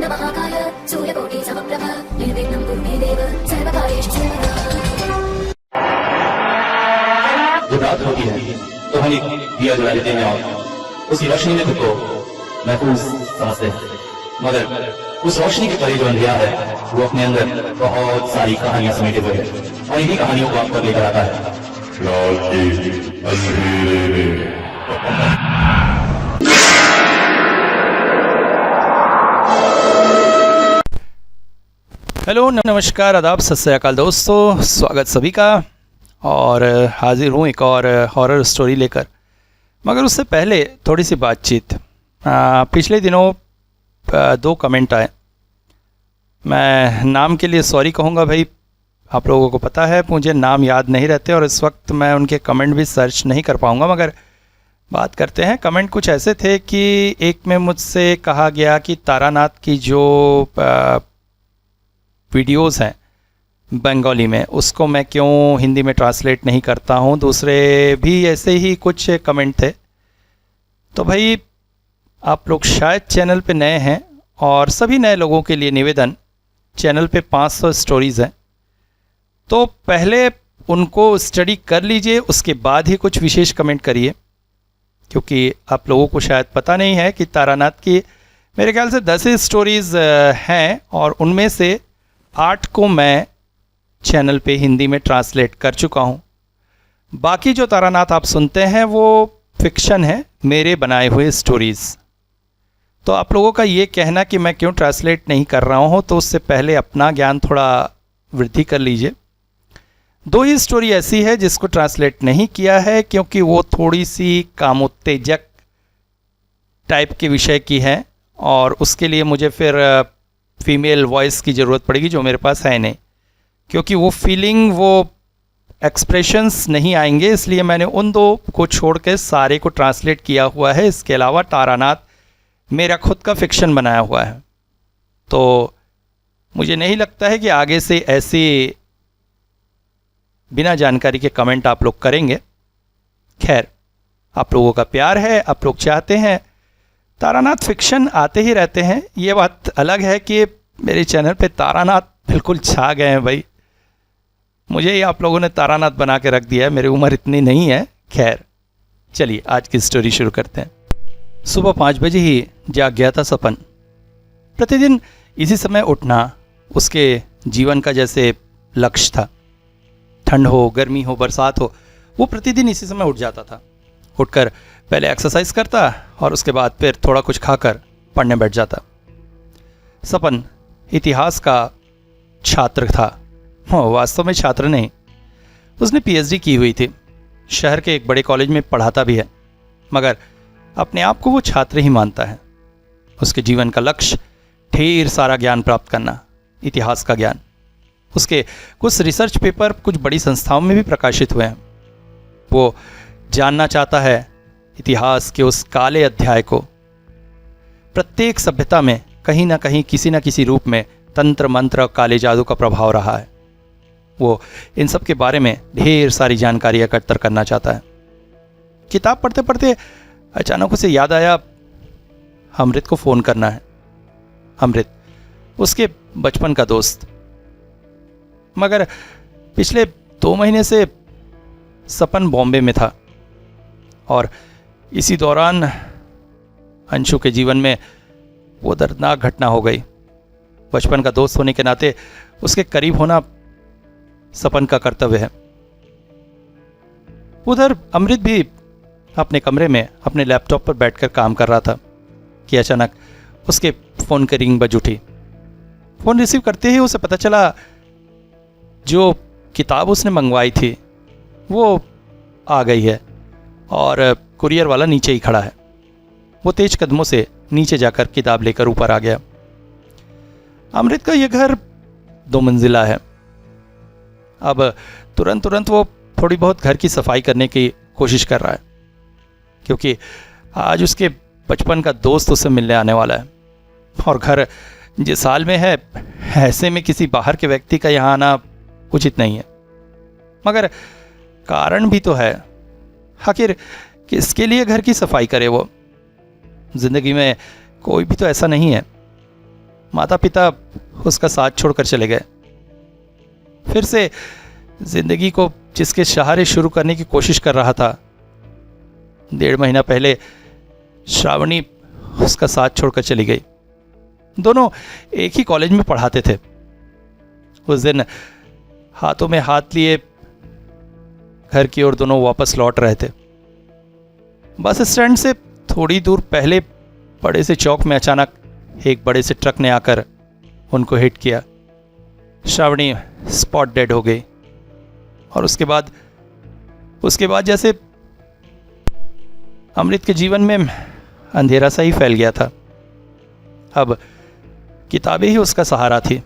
महाकाय सूर्यकोटि समप्रभ निर्विघ्नं कुरु मे देव सर्वकार्येषु सर्वदा। जब रात होती है तो हम एक दिया जला देते हैं और उसकी रोशनी में खुद को महफूज समझते हैं, मगर उस रोशनी के परे जो अंधेरा है वो अपने अंदर बहुत सारी कहानियां समेटे हुए है और इन्हीं कहानियों को आप पर लेकर आता है। हेलो नमस्कार आदाब सत श्री अकाल दोस्तों, स्वागत सभी का। और हाजिर हूँ एक और हॉरर स्टोरी लेकर, मगर उससे पहले थोड़ी सी बातचीत। पिछले दिनों 2 कमेंट आए। मैं नाम के लिए सॉरी कहूँगा भाई, आप लोगों को पता है मुझे नाम याद नहीं रहते और इस वक्त मैं उनके कमेंट भी सर्च नहीं कर पाऊँगा, मगर बात करते हैं। कमेंट कुछ ऐसे थे कि एक में मुझसे कहा गया कि तारानाथ की जो वीडियोस हैं बंगाली में, उसको मैं क्यों हिंदी में ट्रांसलेट नहीं करता हूँ। दूसरे भी ऐसे ही कुछ कमेंट थे। तो भाई आप लोग शायद चैनल पे नए हैं, और सभी नए लोगों के लिए निवेदन, चैनल पे 500 स्टोरीज़ हैं, तो पहले उनको स्टडी कर लीजिए, उसके बाद ही कुछ विशेष कमेंट करिए, क्योंकि आप लोगों को शायद पता नहीं है कि तारानाथ की मेरे ख्याल से 10 स्टोरीज़ हैं और उनमें से 8 को मैं चैनल पे हिंदी में ट्रांसलेट कर चुका हूँ। बाकी जो तारानाथ आप सुनते हैं वो फिक्शन है, मेरे बनाए हुए स्टोरीज़। तो आप लोगों का ये कहना कि मैं क्यों ट्रांसलेट नहीं कर रहा हूँ, तो उससे पहले अपना ज्ञान थोड़ा वृद्धि कर लीजिए। 2 ही स्टोरी ऐसी है जिसको ट्रांसलेट नहीं किया है, क्योंकि वो थोड़ी सी कामोत्तेजक टाइप के विषय की है और उसके लिए मुझे फिर फीमेल वॉइस की ज़रूरत पड़ेगी, जो मेरे पास है नहीं, क्योंकि वो फीलिंग, वो एक्सप्रेशंस नहीं आएंगे। इसलिए मैंने उन 2 को छोड़ के सारे को ट्रांसलेट किया हुआ है। इसके अलावा तारानाथ मेरा खुद का फिक्शन बनाया हुआ है, तो मुझे नहीं लगता है कि आगे से ऐसे बिना जानकारी के कमेंट आप लोग करेंगे। खैर, आप लोगों का प्यार है, आप लोग चाहते हैं तारानाथ फिक्शन आते ही रहते हैं। ये बात अलग है कि मेरे चैनल पे तारानाथ बिल्कुल छा गए हैं भाई। मुझे ही आप लोगों ने तारानाथ बना के रख दिया है, मेरी उम्र इतनी नहीं है। खैर चलिए आज की स्टोरी शुरू करते हैं। सुबह 5 बजे ही जाग गया था सपन। प्रतिदिन इसी समय उठना उसके जीवन का जैसे लक्ष्य था। ठंड हो, गर्मी हो, बरसात हो, वो प्रतिदिन इसी समय उठ जाता था। उठकर पहले एक्सरसाइज करता और उसके बाद फिर थोड़ा कुछ खाकर पढ़ने बैठ जाता। सपन इतिहास का छात्र था। वास्तव में छात्र नहीं, उसने पीएचडी की हुई थी। शहर के एक बड़े कॉलेज में पढ़ाता भी है, मगर अपने आप को वो छात्र ही मानता है। उसके जीवन का लक्ष्य ढेर सारा ज्ञान प्राप्त करना, इतिहास का ज्ञान। उसके कुछ रिसर्च पेपर कुछ बड़ी संस्थाओं में भी प्रकाशित हुए हैं। वो जानना चाहता है इतिहास के उस काले अध्याय को। प्रत्येक सभ्यता में कहीं ना कहीं किसी न किसी रूप में तंत्र मंत्र, काले जादू का प्रभाव रहा है। वो इन सब के बारे में ढेर सारी जानकारी एकत्र करना चाहता है। किताब पढ़ते पढ़ते अचानक उसे याद आया अमृत को फ़ोन करना है। अमृत उसके बचपन का दोस्त, मगर पिछले 2 महीने से सपन बॉम्बे में था और इसी दौरान अंशु के जीवन में वो दर्दनाक घटना हो गई। बचपन का दोस्त होने के नाते उसके करीब होना सपन का कर्तव्य है। उधर अमृत भी अपने कमरे में अपने लैपटॉप पर बैठकर काम कर रहा था कि अचानक उसके फ़ोन की रिंग बज उठी। फ़ोन रिसीव करते ही उसे पता चला जो किताब उसने मंगवाई थी वो आ गई है और कुरियर वाला नीचे ही खड़ा है। वो तेज कदमों से नीचे जाकर किताब लेकर ऊपर आ गया। अमृत का यह घर 2 मंजिला है। अब तुरंत वो थोड़ी बहुत घर की सफाई करने की कोशिश कर रहा है, क्योंकि आज उसके बचपन का दोस्त उससे मिलने आने वाला है। और घर जिस साल में है, ऐसे में किसी बाहर के व्यक्ति का यहाँ आना उचित नहीं है। मगर कारण भी तो है, आखिर किसके लिए घर की सफाई करे वो? जिंदगी में कोई भी तो ऐसा नहीं है माता पिता उसका साथ छोड़कर चले गए। फिर से जिंदगी को जिसके सहारे शुरू करने की कोशिश कर रहा था, 1.5 महीना पहले श्रावणी उसका साथ छोड़कर चली गई। दोनों एक ही कॉलेज में पढ़ाते थे। उस दिन हाथों में हाथ लिए घर की ओर दोनों वापस लौट रहे थे। बस स्टैंड से थोड़ी दूर पहले बड़े से चौक में अचानक एक बड़े से ट्रक ने आकर उनको हिट किया। श्रावणी स्पॉट डेड हो गई और उसके बाद जैसे अमृत के जीवन में अंधेरा सा ही फैल गया था। अब किताबें ही उसका सहारा थी।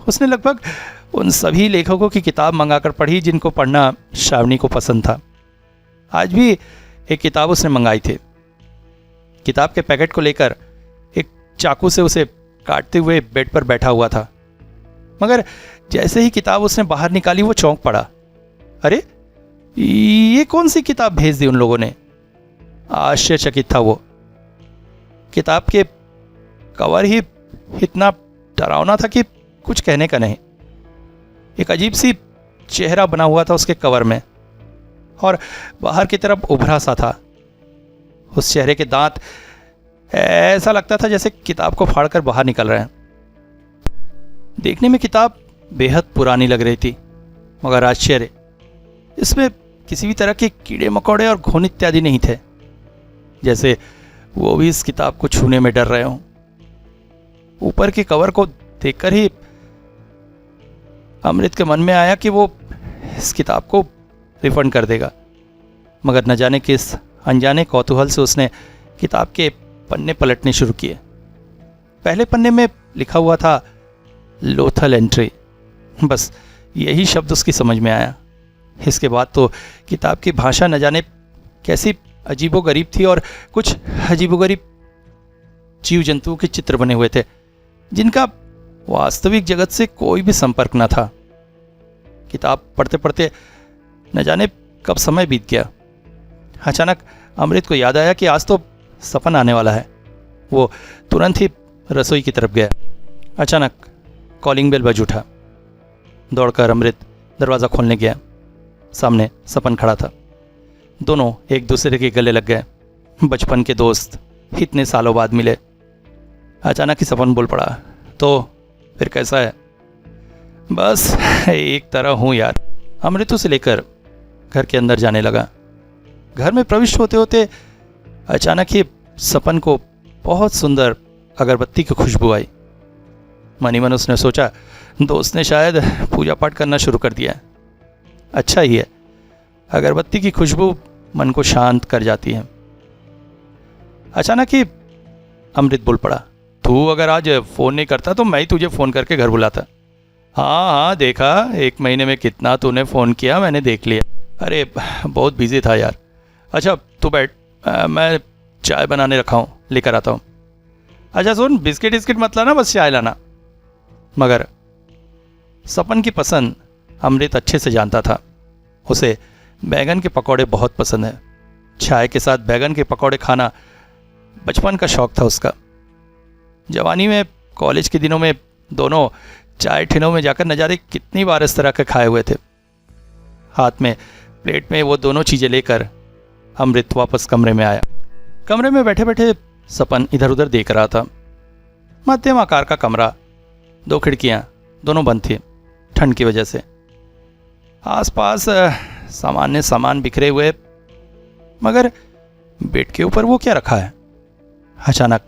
उसने लगभग उन सभी लेखकों की किताब मंगाकर पढ़ी जिनको पढ़ना श्रावणी को पसंद था। आज भी एक किताब उसने मंगाई थी। किताब के पैकेट को लेकर एक चाकू से उसे काटते हुए बेड पर बैठा हुआ था, मगर जैसे ही किताब उसने बाहर निकाली वो चौंक पड़ा। अरे ये कौन सी किताब भेज दी उन लोगों ने? आश्चर्यचकित था वो। किताब के कवर ही इतना डरावना था कि कुछ कहने का नहीं। एक अजीब सी चेहरा बना हुआ था उसके कवर में और बाहर की तरफ उभरा सा था। उस चेहरे के दांत ऐसा लगता था जैसे किताब को फाड़कर बाहर निकल रहे हैं। देखने में किताब बेहद पुरानी लग रही थी, मगर आश्चर्य, इसमें किसी भी तरह के कीड़े मकोड़े और घुन इत्यादि नहीं थे, जैसे वो भी इस किताब को छूने में डर रहे हों। ऊपर के कवर को देखकर ही अमृत के मन में आया कि वो इस किताब को रिफंड कर देगा, मगर न जाने किस अनजाने कौतूहल से उसने किताब के पन्ने पलटने शुरू किए। पहले पन्ने में लिखा हुआ था लोथल एंट्री। बस यही शब्द उसकी समझ में आया। इसके बाद तो किताब की भाषा न जाने कैसी अजीबोगरीब थी और कुछ अजीबोगरीब जीव जंतुओं के चित्र बने हुए थे जिनका वास्तविक जगत से कोई भी संपर्क न था। किताब पढ़ते पढ़ते न जाने कब समय बीत गया। अचानक अमृत को याद आया कि आज तो सपन आने वाला है। वो तुरंत ही रसोई की तरफ गया। अचानक कॉलिंग बेल बज उठा। दौड़कर अमृत दरवाज़ा खोलने गया। सामने सपन खड़ा था। दोनों एक दूसरे के गले लग गए। बचपन के दोस्त इतने सालों बाद मिले। अचानक ही सपन बोल पड़ा, तो फिर कैसा है? बस एक तरह हूँ यार। अमृत उसे लेकर घर के अंदर जाने लगा। घर में प्रविष्ट होते होते अचानक ही सपन को बहुत सुंदर अगरबत्ती की खुशबू आई। मनी मन उसने सोचा, दोस्त ने शायद पूजा पाठ करना शुरू कर दिया है। अच्छा ही है, अगरबत्ती की खुशबू मन को शांत कर जाती है। अचानक ही अमृत बोल पड़ा, तू अगर आज फ़ोन नहीं करता तो मैं ही तुझे फ़ोन करके घर बुलाता। हाँ देखा, 1 महीने में कितना तूने फ़ोन किया, मैंने देख लिया। अरे बहुत बिजी था यार। अच्छा तू बैठ, मैं चाय बनाने रखा हूँ, लेकर आता हूँ। अच्छा सुन, बिस्किट विस्किट मत लाना, बस चाय लाना। मगर सपन की पसंद अमृत अच्छे से जानता था। उसे बैगन के पकौड़े बहुत पसंद है। चाय के साथ बैगन के पकौड़े खाना बचपन का शौक था उसका। जवानी में, कॉलेज के दिनों में दोनों चाय ठिनों में जाकर न जाने कितनी बार इस तरह के खाए हुए थे। हाथ में प्लेट में वो दोनों चीज़ें लेकर अमृत वापस कमरे में आया। कमरे में बैठे बैठे सपन इधर उधर देख रहा था। मध्यम आकार का कमरा, 2 खिड़कियाँ, दोनों बंद थी ठंड की वजह से। आसपास सामान्य सामान बिखरे हुए, मगर बेड के ऊपर वो क्या रखा है? अचानक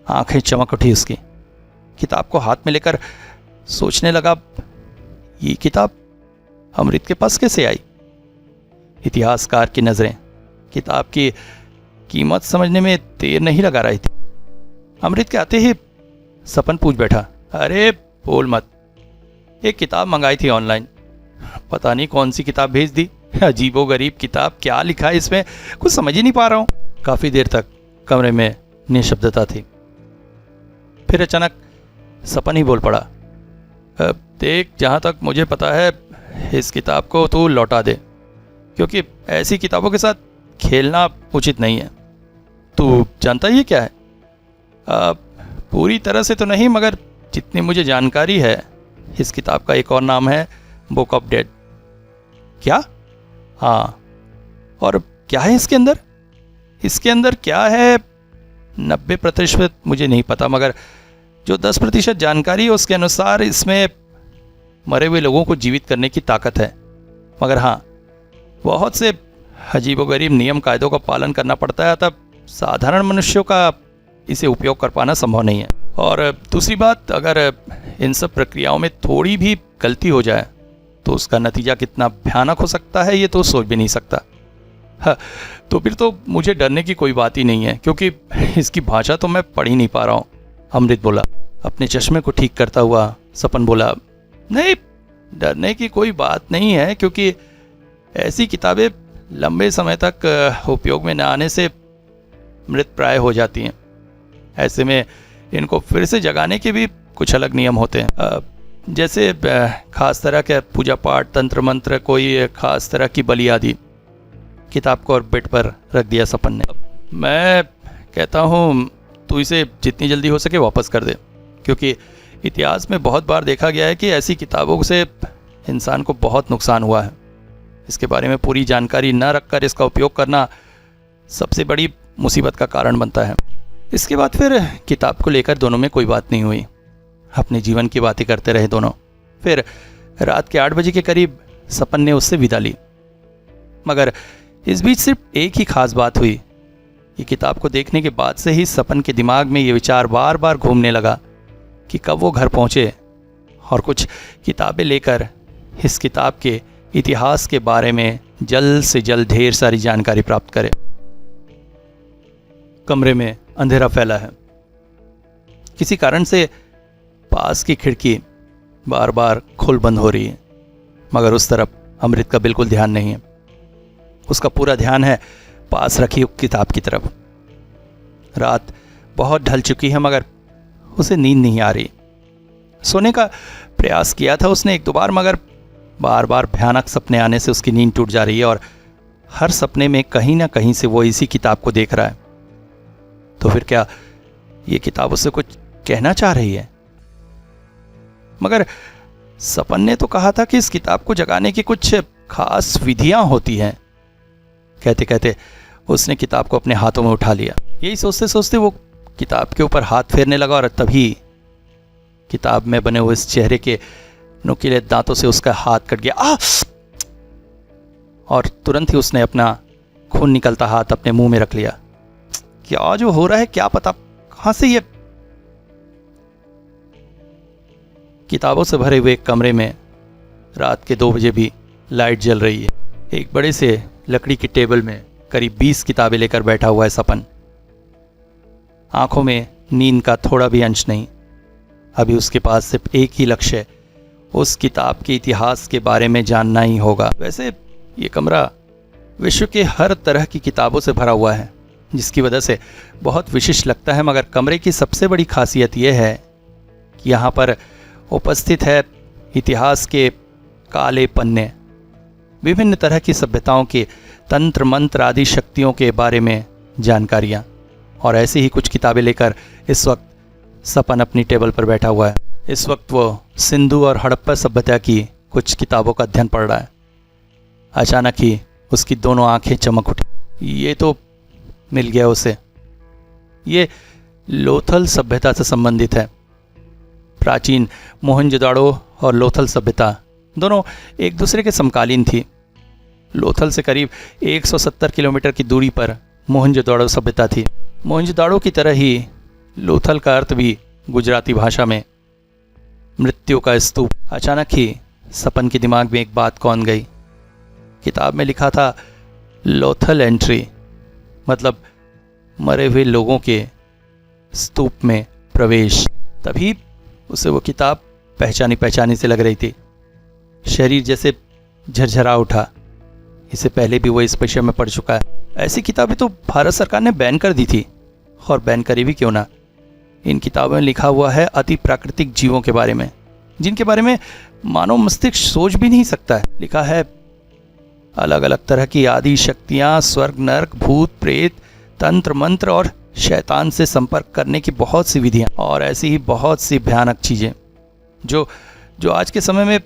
आंखें चमक उठी उसकी। किताब को हाथ में लेकर सोचने लगा, ये किताब अमृत के पास कैसे आई? इतिहासकार की नज़रें किताब की कीमत समझने में देर नहीं लगा रही थी। अमृत के आते ही सपन पूछ बैठा, अरे बोल मत, एक किताब मंगाई थी ऑनलाइन, पता नहीं कौन सी किताब भेज दी। अजीबोगरीब किताब, क्या लिखा है इसमें कुछ समझ ही नहीं पा रहा हूँ। काफ़ी देर तक कमरे में निशब्दता थी। फिर अचानक सपन ही बोल पड़ा, देख, जहाँ तक मुझे पता है इस किताब को तू लौटा दे, क्योंकि ऐसी किताबों के साथ खेलना उचित नहीं है। तू जानता ही है क्या है? पूरी तरह से तो नहीं, मगर जितनी मुझे जानकारी है इस किताब का एक और नाम है बुक ऑफ डेड। क्या? हाँ। और क्या है इसके अंदर? इसके अंदर क्या है 90% मुझे नहीं पता, मगर जो 10% जानकारी है उसके अनुसार इसमें मरे हुए लोगों को जीवित करने की ताकत है। मगर हाँ, बहुत से अजीबोगरीब नियम कायदों का पालन करना पड़ता है, तब साधारण मनुष्यों का इसे उपयोग कर पाना संभव नहीं है। और दूसरी बात, अगर इन सब प्रक्रियाओं में थोड़ी भी गलती हो जाए तो उसका नतीजा कितना भयानक हो सकता है ये तो सोच भी नहीं सकता। हाँ, तो फिर तो मुझे डरने की कोई बात ही नहीं है, क्योंकि इसकी भाषा तो मैं पढ़ ही नहीं पा रहा हूँ। अमृत बोला। अपने चश्मे को ठीक करता हुआ सपन बोला, नहीं, डरने की कोई बात नहीं है, क्योंकि ऐसी किताबें लंबे समय तक उपयोग में न आने से मृत प्राय हो जाती हैं। ऐसे में इनको फिर से जगाने के भी कुछ अलग नियम होते हैं, जैसे खास तरह के पूजा पाठ, तंत्र मंत्र, कोई खास तरह की बलि आदि। किताब को और बेड पर रख दिया सपन ने। मैं कहता हूँ तू इसे जितनी जल्दी हो सके वापस कर दे, क्योंकि इतिहास में बहुत बार देखा गया है कि ऐसी किताबों से इंसान को बहुत नुकसान हुआ है। इसके बारे में पूरी जानकारी न रखकर इसका उपयोग करना सबसे बड़ी मुसीबत का कारण बनता है। इसके बाद फिर किताब को लेकर दोनों में कोई बात नहीं हुई, अपने जीवन की बातें करते रहे दोनों। फिर रात के 8 बजे के करीब सपन ने उससे विदा ली, मगर इस बीच सिर्फ एक ही खास बात हुई कि किताब को देखने के बाद से ही सपन के दिमाग में ये विचार बार बार घूमने लगा कि कब वो घर पहुंचे और कुछ किताबें लेकर इस किताब के इतिहास के बारे में जल्द से जल्द ढेर सारी जानकारी प्राप्त करे। कमरे में अंधेरा फैला है। किसी कारण से पास की खिड़की बार बार खुल बंद हो रही है, मगर उस तरफ अमृत का बिल्कुल ध्यान नहीं है। उसका पूरा ध्यान है पास रखी किताब की तरफ। रात बहुत ढल चुकी है, मगर उसे नींद नहीं आ रही। सोने का प्रयास किया था उसने 1-2 बार, मगर बार बार भयानक सपने आने से उसकी नींद टूट जा रही है और हर सपने में कहीं ना कहीं से वो इसी किताब को देख रहा है। तो फिर क्या ये किताब उससे कुछ कहना चाह रही है? मगर सपन ने तो कहा था कि इस किताब को जगाने की कुछ खास विधियां होती हैं। कहते कहते उसने किताब को अपने हाथों में उठा लिया। यही सोचते सोचते वो किताब के ऊपर हाथ फेरने लगा और तभी किताब में बने हुए इस चेहरे के नुकीले दांतों से उसका हाथ कट गया। और तुरंत ही उसने अपना खून निकलता हाथ अपने मुंह में रख लिया। क्या जो हो रहा है क्या पता, कहां से ये। किताबों से भरे हुए कमरे में रात के 2 बजे भी लाइट जल रही है। एक बड़े से लकड़ी की टेबल में करीब 20 किताबें लेकर बैठा हुआ है सपन। आंखों में नींद का थोड़ा भी अंश नहीं। अभी उसके पास सिर्फ एक ही लक्ष्य है, उस किताब के इतिहास के बारे में जानना ही होगा। वैसे ये कमरा विश्व के हर तरह की किताबों से भरा हुआ है, जिसकी वजह से बहुत विशिष्ट लगता है, मगर कमरे की सबसे बड़ी खासियत यह है कि यहाँ पर उपस्थित है इतिहास के काले पन्ने, विभिन्न तरह की सभ्यताओं के तंत्र मंत्र आदि शक्तियों के बारे में जानकारियाँ। और ऐसी ही कुछ किताबें लेकर इस वक्त सपन अपनी टेबल पर बैठा हुआ है। इस वक्त वो सिंधु और हड़प्पा सभ्यता की कुछ किताबों का अध्ययन पढ़ रहा है। अचानक ही उसकी दोनों आंखें चमक उठी। ये तो मिल गया उसे। ये लोथल सभ्यता से संबंधित है। प्राचीन मोहनजोदाड़ो और लोथल सभ्यता दोनों एक दूसरे के समकालीन थी। लोथल से करीब 170 किलोमीटर की दूरी पर मोहनजोदाड़ो सभ्यता थी। मोहनजोदाड़ो की तरह ही लोथल का अर्थ भी गुजराती भाषा में मृत्यु का स्तूप। अचानक ही सपन के दिमाग में एक बात कौन गई। किताब में लिखा था लोथल एंट्री, मतलब मरे हुए लोगों के स्तूप में प्रवेश। तभी उसे वो किताब पहचानी से लग रही थी। शरीर जैसे झरझरा उठा। इससे पहले भी वो इस विषय में पढ़ चुका है। ऐसी किताबें तो भारत सरकार ने बैन कर दी थी, और बैन करी भी क्यों ना। इन किताबों में लिखा हुआ है अति प्राकृतिक जीवों के बारे में, जिनके बारे में मानव मस्तिष्क सोच भी नहीं सकता है। लिखा है अलग अलग तरह की आदि शक्तियाँ, स्वर्ग नर्क, भूत प्रेत, तंत्र मंत्र और शैतान से संपर्क करने की बहुत सी विधियाँ और ऐसी ही बहुत सी भयानक चीज़ें जो आज के समय में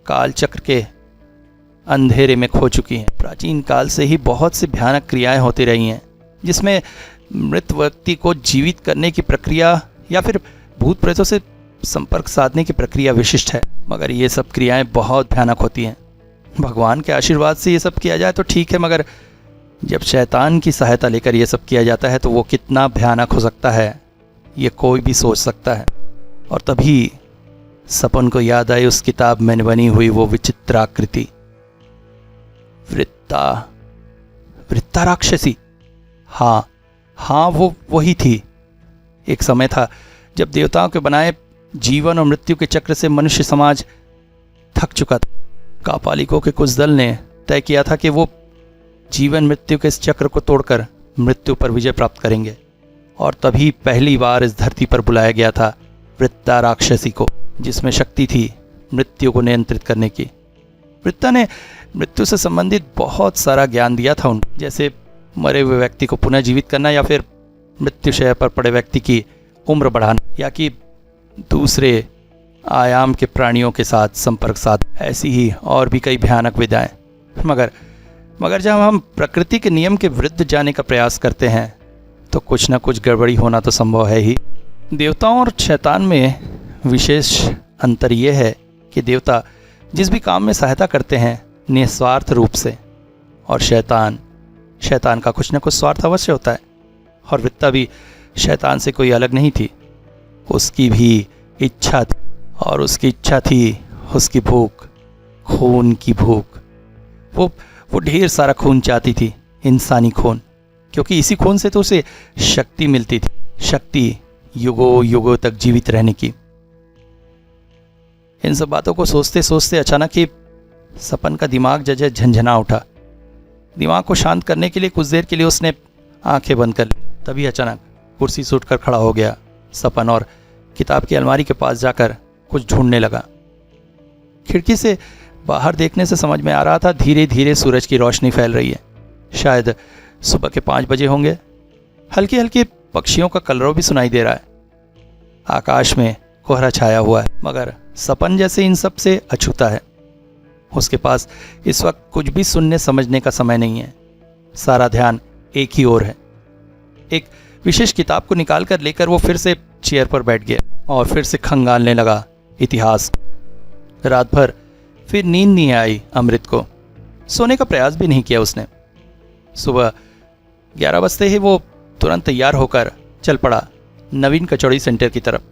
काल चक्र के अंधेरे में खो चुकी हैं। प्राचीन काल से ही बहुत सी भयानक क्रियाएं होती रही हैं, जिसमें मृत व्यक्ति को जीवित करने की प्रक्रिया या फिर भूत प्रेतों से संपर्क साधने की प्रक्रिया विशिष्ट है। मगर ये सब क्रियाएं बहुत भयानक होती हैं। भगवान के आशीर्वाद से ये सब किया जाए तो ठीक है, मगर जब शैतान की सहायता लेकर ये सब किया जाता है तो वो कितना भयानक हो सकता है, ये कोई भी सोच सकता है। और तभी सपन को याद आई उस किताब में बनी हुई वो विचित्र आकृति, वृत्ता राक्षसी। हाँ, वो वही थी। एक समय था जब देवताओं के बनाए जीवन और मृत्यु के चक्र से मनुष्य समाज थक चुका था। कापालिकों के कुछ दल ने तय किया था कि वो जीवन मृत्यु के इस चक्र को तोड़कर मृत्यु पर विजय प्राप्त करेंगे। और तभी पहली बार इस धरती पर बुलाया गया था वृत्ता राक्षसी को, जिसमें शक्ति थी मृत्यु को नियंत्रित करने की। वृत्ता ने मृत्यु से संबंधित बहुत सारा ज्ञान दिया था उनको, जैसे मरे हुए व्यक्ति को पुनः जीवित करना, या फिर मृत्युशैया पर पड़े व्यक्ति की उम्र बढ़ाना, या कि दूसरे आयाम के प्राणियों के साथ संपर्क साध, ऐसी ही और भी कई भयानक विधाएं। मगर जब हम प्रकृति के नियम के विरुद्ध जाने का प्रयास करते हैं तो कुछ ना कुछ गड़बड़ी होना तो संभव है ही। देवताओं और शैतान में विशेष अंतर यह है कि देवता जिस भी काम में सहायता करते हैं निस्वार्थ रूप से, और शैतान का कुछ न कुछ स्वार्थ अवश्य होता है। और वृत्ता भी शैतान से कोई अलग नहीं थी। उसकी भी इच्छा थी, और उसकी इच्छा थी उसकी भूख, खून की भूख। वो ढेर सारा खून चाहती थी, इंसानी खून, क्योंकि इसी खून से तो उसे शक्ति मिलती थी, शक्ति युगों युगों तक जीवित रहने की। इन सब बातों को सोचते सोचते अचानक ही सपन का दिमाग जैसे झंझना उठा। दिमाग को शांत करने के लिए कुछ देर के लिए उसने आंखें बंद कर ली। तभी अचानक कुर्सी से उठकर खड़ा हो गया सपन और किताब की अलमारी के पास जाकर कुछ ढूंढने लगा। खिड़की से बाहर देखने से समझ में आ रहा था धीरे धीरे सूरज की रोशनी फैल रही है। शायद सुबह के 5 बजे होंगे। हल्के हल्के पक्षियों का कलरव भी सुनाई दे रहा है। आकाश में कोहरा छाया हुआ है, मगर सपन जैसे इन सब से अछूता है। उसके पास इस वक्त कुछ भी सुनने समझने का समय नहीं है। सारा ध्यान एक ही ओर है। एक विशेष किताब को निकालकर लेकर वो फिर से चेयर पर बैठ गया और फिर से खंगालने लगा इतिहास। रात भर फिर नींद नहीं आई अमृत को। सोने का प्रयास भी नहीं किया उसने। सुबह 11 बजते ही वो तुरंत तैयार होकर चल पड़ा नवीन कचौड़ी सेंटर की तरफ।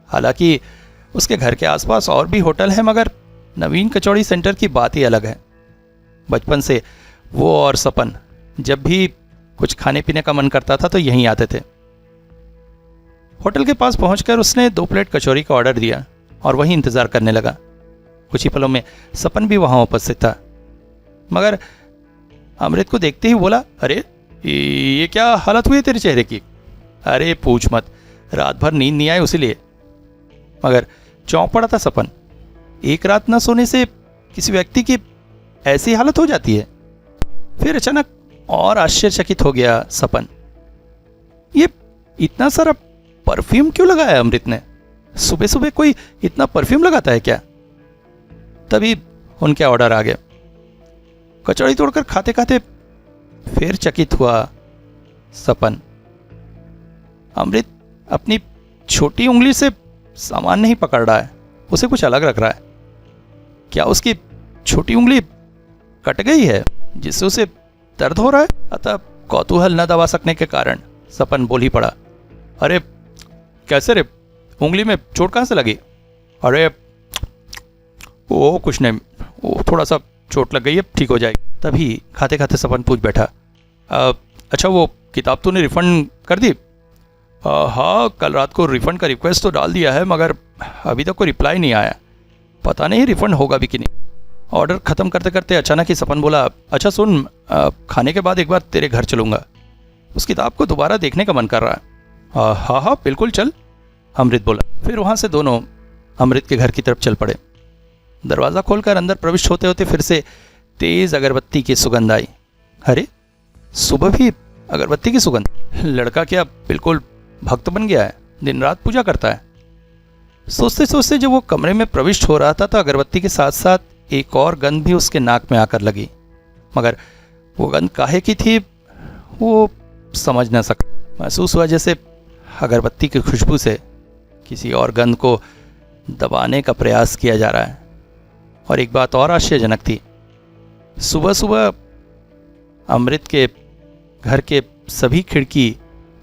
हालांकि उसके घर के आसपास और भी होटल है, मगर नवीन कचौड़ी सेंटर की बात ही अलग है। बचपन से वो और सपन जब भी कुछ खाने पीने का मन करता था तो यहीं आते थे। होटल के पास पहुंचकर उसने 2 प्लेट कचौरी का ऑर्डर दिया और वहीं इंतजार करने लगा। कुछ ही पलों में सपन भी वहां उपस्थित था, मगर अमृत को देखते ही बोला, अरे ये क्या हालत हुई है तेरे चेहरे की? अरे पूछ मत, रात भर नींद नहीं आई उसीलिए। मगर चौंक पड़ा था सपन। एक रात न सोने से किसी व्यक्ति की ऐसी हालत हो जाती है? फिर अचानक और आश्चर्यचकित हो गया सपन। ये इतना सारा परफ्यूम क्यों लगाया अमृत ने? सुबह सुबह कोई इतना परफ्यूम लगाता है क्या? तभी उनके ऑर्डर आ गया। कचौड़ी तोड़कर खाते खाते फिर चकित हुआ सपन। अमृत अपनी छोटी उंगली से सामान नहीं पकड़ रहा है, उसे कुछ अलग लग रहा है। क्या उसकी छोटी उंगली कट गई है जिससे उसे दर्द हो रहा है? अतः कौतूहल न दबा सकने के कारण सपन बोल ही पड़ा, अरे कैसे रे, उंगली में चोट कहाँ से लगी? अरे वो कुछ नहीं, वो थोड़ा सा चोट लग गई है, ठीक हो जाएगी। तभी खाते खाते सपन पूछ बैठा, अच्छा वो किताब तूने रिफंड कर दी? हाँ, कल रात को रिफंड का रिक्वेस्ट तो डाल दिया है, मगर अभी तक कोई रिप्लाई नहीं आया। पता नहीं रिफंड होगा भी कि नहीं। ऑर्डर ख़त्म करते करते अचानक ही सपन बोला, अच्छा सुन, खाने के बाद एक बार तेरे घर चलूँगा, उस किताब को दोबारा देखने का मन कर रहा है। हाँ हाँ बिल्कुल चल, अमृत बोला। फिर वहाँ से दोनों अमृत के घर की तरफ चल पड़े। दरवाज़ा खोलकर अंदर प्रविष्ट होते होते फिर से तेज़ अगरबत्ती की सुगंध आई। अरे सुबह भी अगरबत्ती की सुगंध। लड़का क्या बिल्कुल भक्त बन गया है, दिन रात पूजा करता है। सोचते सोचते जब वो कमरे में प्रविष्ट हो रहा था तो अगरबत्ती के साथ साथ एक और गंध भी उसके नाक में आकर लगी, मगर वो गंध काहे की थी वो समझ न सका। महसूस हुआ जैसे अगरबत्ती की खुशबू से किसी और गंध को दबाने का प्रयास किया जा रहा है। और एक बात और आश्चर्यजनक थी, सुबह सुबह अमृत के घर के सभी खिड़की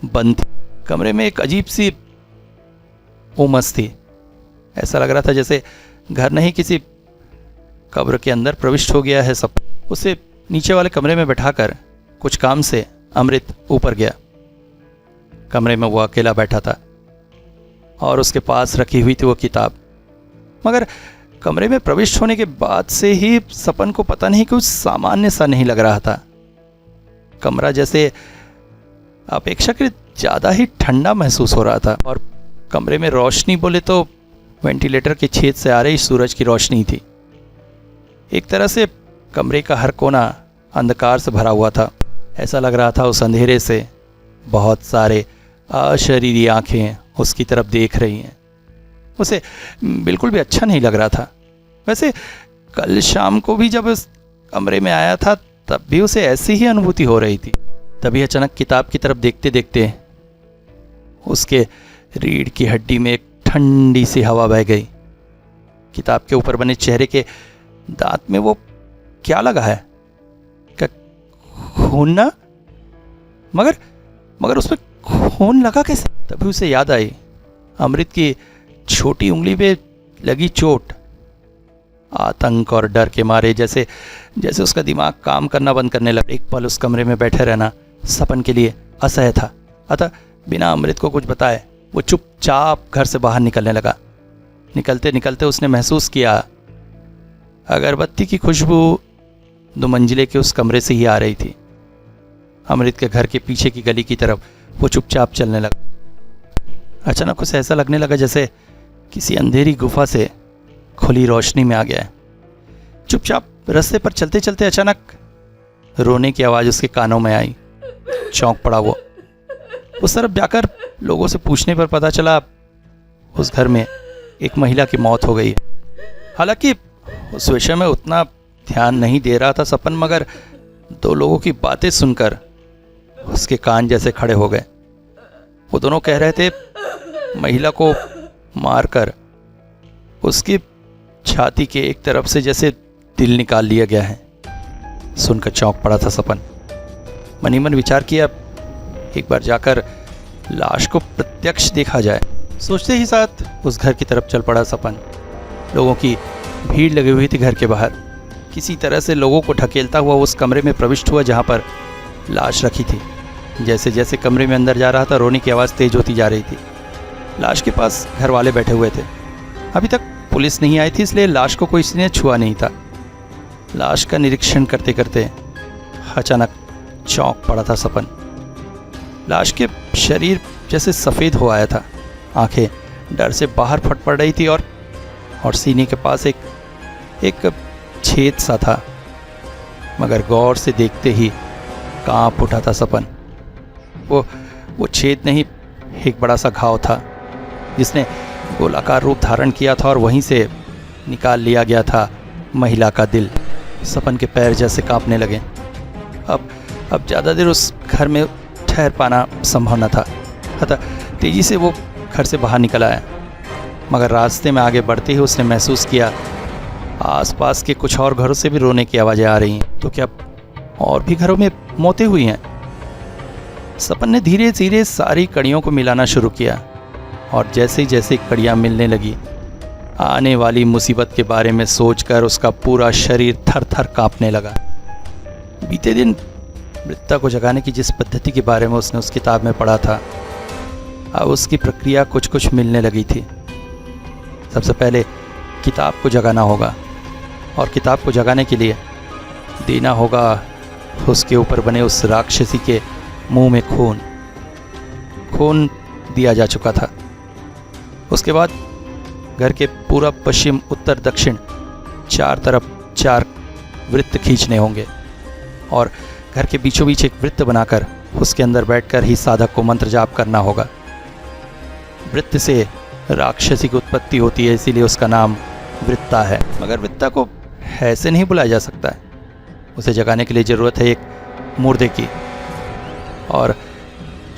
बंद थी। कमरे में एक अजीब सी उमस थी। ऐसा लग रहा था जैसे घर नहीं किसी कब्र के अंदर प्रविष्ट हो गया है सब। उसे नीचे वाले कमरे में बैठाकर कुछ काम से अमृत ऊपर गया। कमरे में वो अकेला बैठा था और उसके पास रखी हुई थी वो किताब। मगर कमरे में प्रविष्ट होने के बाद से ही सपन को पता नहीं कुछ सामान्य सा नहीं लग रहा था। कमरा जैसे अपेक्षाकृत ज़्यादा ही ठंडा महसूस हो रहा था और कमरे में रोशनी बोले तो वेंटिलेटर के छेद से आ रही सूरज की रोशनी थी। एक तरह से कमरे का हर कोना अंधकार से भरा हुआ था। ऐसा लग रहा था उस अंधेरे से बहुत सारे अशरीरी आंखें उसकी तरफ देख रही हैं। उसे बिल्कुल भी अच्छा नहीं लग रहा था। वैसे कल शाम को भी जब उस कमरे में आया था तब भी उसे ऐसी ही अनुभूति हो रही थी। तभी अचानक किताब की तरफ देखते देखते उसके रीढ़ की हड्डी में एक ठंडी सी हवा बह गई। किताब के ऊपर बने चेहरे के दांत में वो क्या लगा है? क्या खून ना? मगर उसमें खून लगा कैसे? तभी उसे याद आई अमृत की छोटी उंगली पे लगी चोट। आतंक और डर के मारे जैसे उसका दिमाग काम करना बंद करने लगा। एक पल उस कमरे में बैठे रहना सपन के लिए असह्य था। अतः बिना अमृत को कुछ बताए वो चुपचाप घर से बाहर निकलने लगा। निकलते निकलते उसने महसूस किया अगरबत्ती की खुशबू 2 मंजिले के उस कमरे से ही आ रही थी। अमृत के घर के पीछे की गली की तरफ वो चुपचाप चलने लगा। अचानक उसे ऐसा लगने लगा जैसे किसी अंधेरी गुफा से खुली रोशनी में आ गया है। चुपचाप रास्ते पर चलते चलते अचानक रोने की आवाज़ उसके कानों में आई। चौंक पड़ा वो। उस तरफ जाकर लोगों से पूछने पर पता चला उस घर में एक महिला की मौत हो गई है। हालांकि उस विषय में उतना ध्यान नहीं दे रहा था सपन, मगर 2 लोगों की बातें सुनकर उसके कान जैसे खड़े हो गए। वो दोनों कह रहे थे महिला को मारकर उसकी छाती के एक तरफ से जैसे दिल निकाल लिया गया है। सुनकर चौंक पड़ा था सपन। मनी मन विचार किया एक बार जाकर लाश को प्रत्यक्ष देखा जाए। सोचते ही साथ उस घर की तरफ चल पड़ा सपन। लोगों की भीड़ लगी हुई थी घर के बाहर। किसी तरह से लोगों को ढकेलता हुआ उस कमरे में प्रविष्ट हुआ जहाँ पर लाश रखी थी। जैसे जैसे कमरे में अंदर जा रहा था रोने की आवाज़ तेज होती जा रही थी। लाश के पास घर वाले बैठे हुए थे। अभी तक पुलिस नहीं आई थी इसलिए लाश को कोई किसी छुआ नहीं था। लाश का निरीक्षण करते करते अचानक चौंक पड़ा था सपन। लाश के शरीर जैसे सफ़ेद हो आया था। आंखें डर से बाहर फट पड़ रही थी और सीने के पास एक छेद सा था। मगर गौर से देखते ही कांप उठा था सपन। वो छेद नहीं, एक बड़ा सा घाव था जिसने गोलाकार रूप धारण किया था और वहीं से निकाल लिया गया था महिला का दिल। सपन के पैर जैसे कांपने लगे। अब ज़्यादा देर उस घर में ठहर पाना संभव न था। अतः तेज़ी से वो घर से बाहर निकल आया। मगर रास्ते में आगे बढ़ते ही उसने महसूस किया आसपास के कुछ और घरों से भी रोने की आवाज़ें आ रही हैं। तो क्या और भी घरों में मौतें हुई हैं? सपन ने धीरे धीरे सारी कड़ियों को मिलाना शुरू किया और जैसे जैसे कड़ियाँ मिलने लगी आने वाली मुसीबत के बारे में सोचकर उसका पूरा शरीर थर थर काँपने लगा। बीते दिन मृतक को जगाने की जिस पद्धति के बारे में उसने उस किताब में पढ़ा था अब उसकी प्रक्रिया कुछ कुछ मिलने लगी थी। सबसे पहले किताब को जगाना होगा और किताब को जगाने के लिए देना होगा उसके ऊपर बने उस राक्षसी के मुंह में खून दिया जा चुका था। उसके बाद घर के पूरब पश्चिम उत्तर दक्षिण 4 तरफ 4 वृत्त खींचने होंगे और घर के बीचों बीच एक वृत्त बनाकर उसके अंदर बैठकर ही साधक को मंत्र जाप करना होगा। वृत्त से राक्षसी की उत्पत्ति होती है, इसीलिए उसका नाम वृत्ता है। मगर वृत्ता को ऐसे नहीं बुलाया जा सकता है, उसे जगाने के लिए ज़रूरत है एक मुर्दे की। और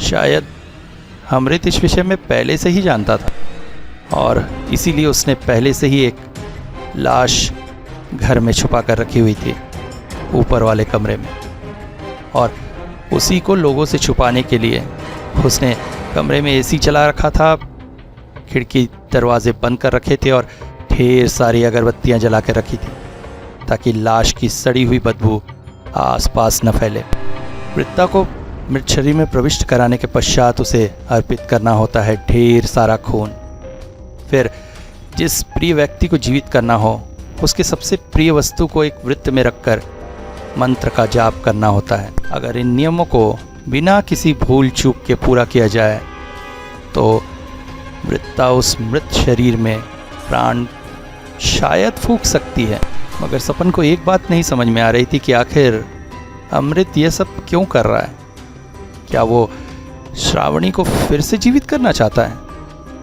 शायद अमृत इस विषय में पहले से ही जानता था और इसीलिए उसने पहले से ही एक लाश घर में छुपा कर रखी हुई थी ऊपर वाले कमरे में, और उसी को लोगों से छुपाने के लिए उसने कमरे में एसी चला रखा था, खिड़की दरवाजे बंद कर रखे थे और ढेर सारी अगरबत्तियां जला कर रखी थी ताकि लाश की सड़ी हुई बदबू आसपास न फैले। वृत्ता को मृत शरीर में प्रविष्ट कराने के पश्चात उसे अर्पित करना होता है ढेर सारा खून। फिर जिस प्रिय व्यक्ति को जीवित करना हो उसके सबसे प्रिय वस्तु को एक वृत्त में रखकर मंत्र का जाप करना होता है। अगर इन नियमों को बिना किसी भूल चूक के पूरा किया जाए तो वृत्ता उस मृत शरीर में प्राण शायद फूंक सकती है। मगर सपन को एक बात नहीं समझ में आ रही थी कि आखिर अमृत ये सब क्यों कर रहा है। क्या वो श्रावणी को फिर से जीवित करना चाहता है?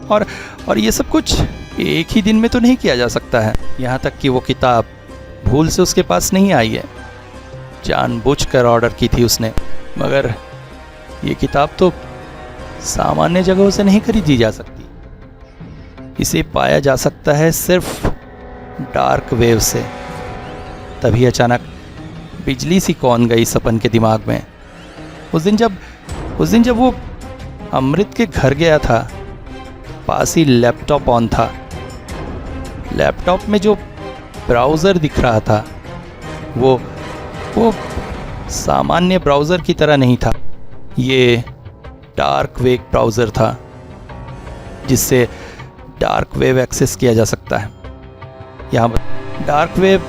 और ये सब कुछ एक ही दिन में तो नहीं किया जा सकता है। यहाँ तक कि वो किताब भूल से उसके पास नहीं आई है, जानबूझकर ऑर्डर की थी उसने। मगर ये किताब तो सामान्य जगहों से नहीं खरीदी जा सकती, इसे पाया जा सकता है सिर्फ डार्क वेव से। तभी अचानक बिजली सी कौन गई सपन के दिमाग में। उस दिन जब वो अमृत के घर गया था, पास ही लैपटॉप ऑन था। लैपटॉप में जो ब्राउज़र दिख रहा था वो सामान्य ब्राउज़र की तरह नहीं था। ये डार्क वेब ब्राउज़र था जिससे डार्क वेब एक्सेस किया जा सकता है। यहाँ पर डार्क वेब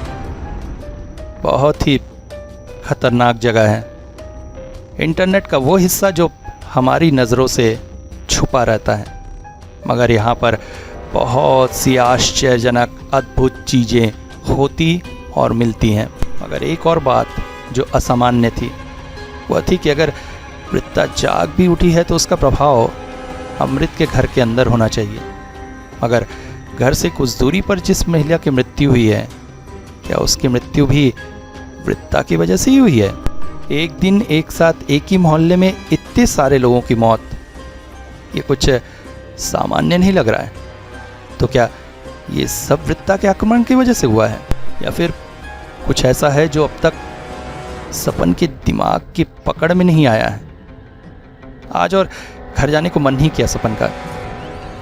बहुत ही खतरनाक जगह है। इंटरनेट का वो हिस्सा जो हमारी नज़रों से छुपा रहता है, मगर यहाँ पर बहुत सी आश्चर्यजनक अद्भुत चीज़ें होती और मिलती हैं। मगर एक और बात जो असामान्य थी वह थी कि अगर वृत्ता जाग भी उठी है तो उसका प्रभाव अमृत के घर के अंदर होना चाहिए। मगर घर से कुछ दूरी पर जिस महिला की मृत्यु हुई है, क्या उसकी मृत्यु भी वृत्ता की वजह से ही हुई है? एक दिन एक साथ एक ही मोहल्ले में इतने सारे लोगों की मौत, ये कुछ सामान्य नहीं लग रहा है। तो क्या ये सब वृत्ता के आक्रमण की वजह से हुआ है, या फिर कुछ ऐसा है जो अब तक सपन के दिमाग की पकड़ में नहीं आया है? आज और घर जाने को मन ही किया सपन का।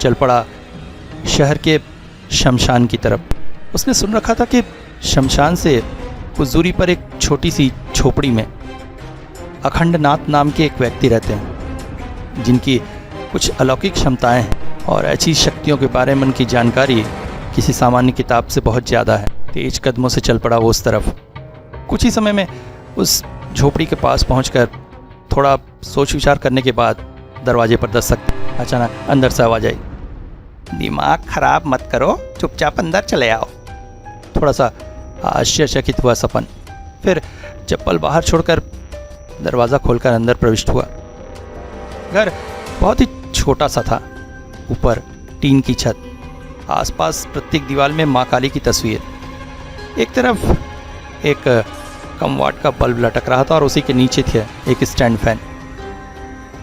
चल पड़ा शहर के शमशान की तरफ। उसने सुन रखा था कि शमशान से कुछ दूरी पर एक छोटी सी झोपड़ी में अखंडनाथ नाम के एक व्यक्ति रहते हैं जिनकी कुछ अलौकिक क्षमताएं हैं और ऐसी शक्तियों के बारे में उनकी जानकारी किसी सामान्य किताब से बहुत ज़्यादा है। तेज कदमों से चल पड़ा वो उस तरफ। कुछ ही समय में उस झोपड़ी के पास पहुंचकर थोड़ा सोच विचार करने के बाद दरवाजे पर दस्तक। अचानक अंदर से आवाज़ आई, दिमाग खराब मत करो, चुपचाप अंदर चले आओ। थोड़ा सा आश्चर्यचकित हुआ सपन, फिर चप्पल बाहर छोड़कर दरवाज़ा खोलकर अंदर प्रविष्ट हुआ। घर बहुत ही छोटा सा था, ऊपर टीन की छत, आसपास प्रत्येक दीवार में माँ काली की तस्वीर। एक तरफ एक कम वाट का बल्ब लटक रहा था और उसी के नीचे थे एक स्टैंड फैन।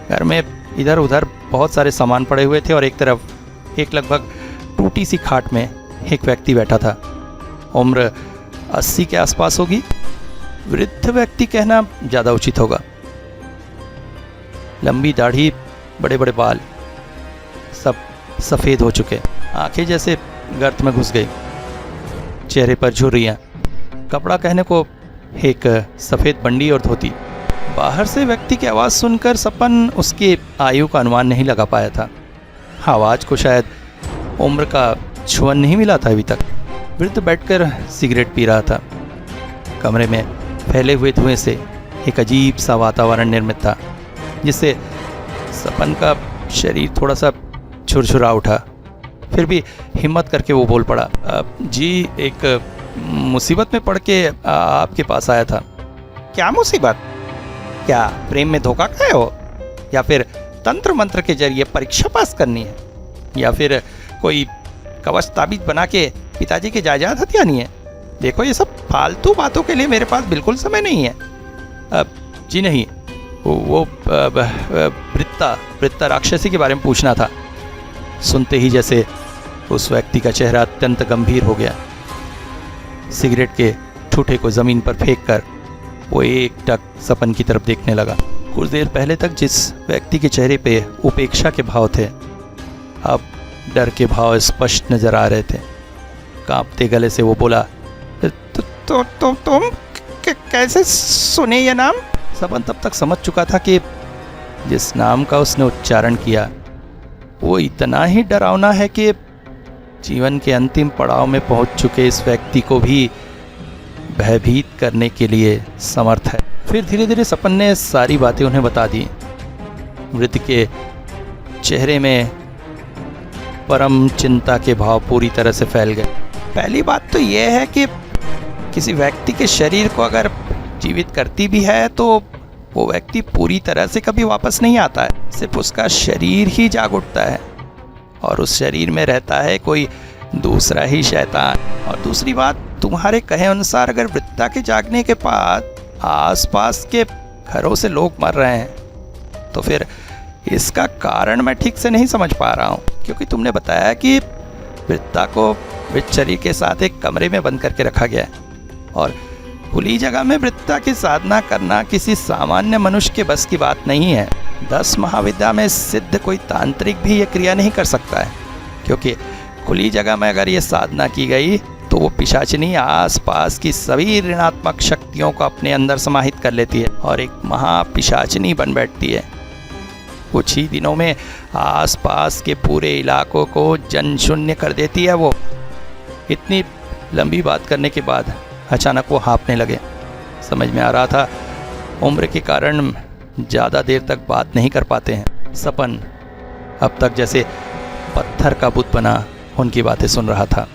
घर में इधर उधर बहुत सारे सामान पड़े हुए थे और एक तरफ एक लगभग टूटी सी खाट में एक व्यक्ति बैठा था। उम्र 80 के आसपास होगी, वृद्ध व्यक्ति कहना ज़्यादा उचित होगा। लंबी दाढ़ी, बड़े बड़े बाल, सब सफ़ेद हो चुके, आंखें जैसे गर्त में घुस गई, चेहरे पर झुर्रियाँ, कपड़ा कहने को एक सफ़ेद बंडी और धोती। बाहर से व्यक्ति की आवाज़ सुनकर सपन उसकी आयु का अनुमान नहीं लगा पाया था। आवाज़ को शायद उम्र का छुअन नहीं मिला था अभी तक। वृद्ध बैठकर सिगरेट पी रहा था। कमरे में फैले हुए धुएं से एक अजीब सा वातावरण निर्मित था जिससे सपन का शरीर थोड़ा सा झुरझुरा उठा। फिर भी हिम्मत करके वो बोल पड़ा, जी एक मुसीबत में पड़ के आपके पास आया था। क्या मुसीबत? क्या प्रेम में धोखा खाए हो, या फिर तंत्र मंत्र के जरिए परीक्षा पास करनी है, या फिर कोई कवच ताबीज बना के पिताजी की जायदाद हथियानी है? देखो ये सब फालतू बातों के लिए मेरे पास बिल्कुल समय नहीं है। जी नहीं, वो वृत्ता राक्षसी के बारे में पूछना था। सुनते ही जैसे उस व्यक्ति का चेहरा अत्यंत गंभीर हो गया। सिगरेट के ठूठे को ज़मीन पर फेंक कर वो एकटक सपन की तरफ देखने लगा। कुछ देर पहले तक जिस व्यक्ति के चेहरे पे उपेक्षा के भाव थे, अब डर के भाव स्पष्ट नजर आ रहे थे। कांपते गले से वो बोला, तुम कैसे सुने ये नाम? सपन तब तक समझ चुका था कि जिस नाम का उसने उच्चारण किया वो इतना ही डरावना है कि जीवन के अंतिम पड़ाव में पहुंच चुके इस व्यक्ति को भी भयभीत करने के लिए समर्थ है। फिर धीरे धीरे सपन ने सारी बातें उन्हें बता दी। मृत के चेहरे में परम चिंता के भाव पूरी तरह से फैल गए। पहली बात तो यह है कि किसी व्यक्ति के शरीर को अगर जीवित करती भी है तो वो व्यक्ति पूरी तरह से कभी वापस नहीं आता है, सिर्फ उसका शरीर ही जाग उठता है और उस शरीर में रहता है कोई दूसरा ही शैतान। और दूसरी बात, तुम्हारे कहे अनुसार अगर वृत्ता के जागने के बाद आसपास के घरों से लोग मर रहे हैं तो फिर इसका कारण मैं ठीक से नहीं समझ पा रहा हूँ, क्योंकि तुमने बताया कि वृत्ता को मृत शरीर के साथ एक कमरे में बंद करके रखा गया है और खुली जगह में वृत्ता की साधना करना किसी सामान्य मनुष्य के बस की बात नहीं है। 10 महाविद्या में सिद्ध कोई तांत्रिक भी ये क्रिया नहीं कर सकता है, क्योंकि खुली जगह में अगर ये साधना की गई तो वो पिशाचिनी आसपास की सभी ऋणात्मक शक्तियों को अपने अंदर समाहित कर लेती है और एक महापिशाचिनी बन बैठती है। कुछ ही दिनों में आसपास के पूरे इलाकों को जन शून्य कर देती है वो। इतनी लंबी बात करने के बाद अचानक वो हाँफने लगे। समझ में आ रहा था उम्र के कारण ज़्यादा देर तक बात नहीं कर पाते हैं। सपन अब तक जैसे पत्थर का बुत बना उनकी बातें सुन रहा था।